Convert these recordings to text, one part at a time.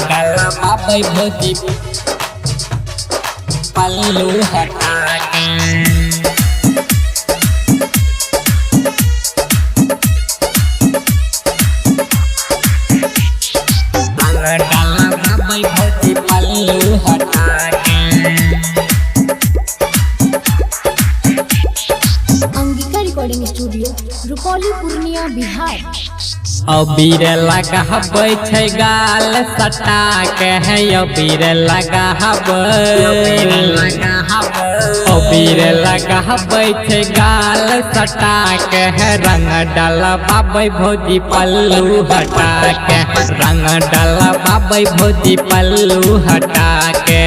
डाला बाबा भोजी पल्लू हटा के डाला बाबा भोजी पल्लू हटा के अंगिका रिकॉर्डिंग स्टूडियो रुपौली पूर्णिया बिहार। अबीर लगाबै छै गाल सटा के है अबीर लगाबै छै गाल सटा के है रंग डलबाबै भौजी पल्लू हटा के रंग डलबाबै भौजी पल्लू हटा के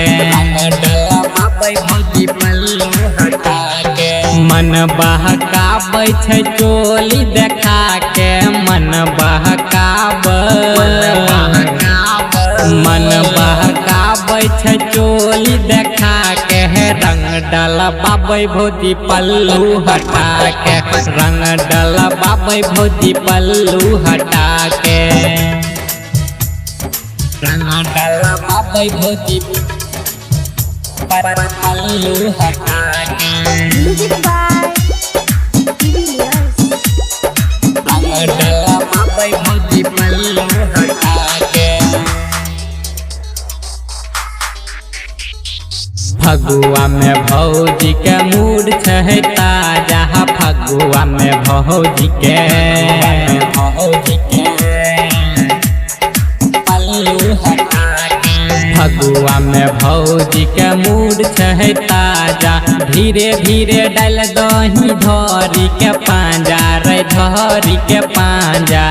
डलबाबै भौजी पल्लू हटा के मन बहकाबै छै चोली देखा के मन बहकाबै छै चोली देखा के रंग डलबाबै भौजी पल्लू हटा के रंग डलबाबै भौजी पल्लू हटा के रंग डलबाबै भौजी पल्लू हटा के म्यूजिक बाय डलबाबै भौजी पल्लू हटा के फगुआ में भौजी के मूड छै ताजा फगुआ में भौजी के पल्लू हटा के फगुआ में भौजी के मूड छै ताजा धीरे धीरे डाल दही धरी के पांजा रे धरी के पांजा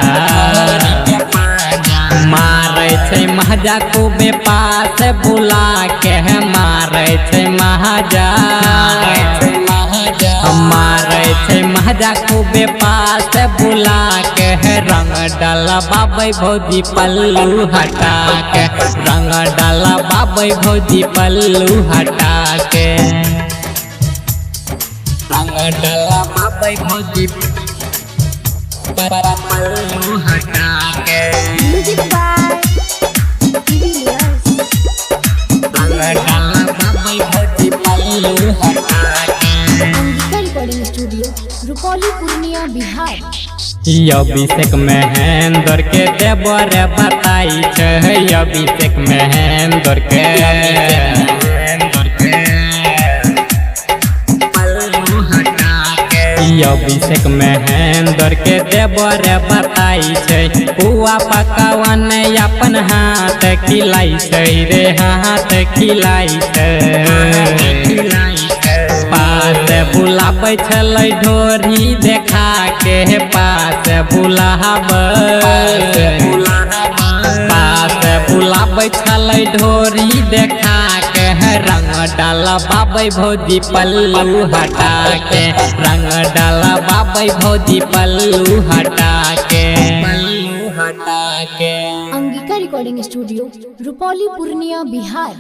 मारे छै महजा खूबे पास बुला के मारे छै महजा मारे छै महजा खूबे पास बुला के रंग डलबाबै भौजी पल्लू हटा के रंग डलबाबै भौजी पल्लू हटा के रंग डलबाबै भौजी पल्लू हटा के म्यूजिक बाय डलबाबै भौजी पल्लू हटा के अंगिका रिकॉर्डिंग स्टूडियो रुपौली पूर्णिया बिहार। अभिषेक महेंद्र के देवर बताई छै अभिषेक महेंद्र के पल्लू हटा के अभिषेक महेंद्र के देवर बताई छै पुआ पकवान अपन हाथ खिलाई छै रे हाथ खिलाई छै पास बुलाबै छलै ढोरी देखा के पास बुलाबै छलै ढोरी देखा के रंग डलबाबै भौजी पल्लू हटा के रंग डलबाबै भौजी पल्लू हटा के अंगिका रिकॉर्डिंग स्टूडियो रुपौली पूर्णिया बिहार।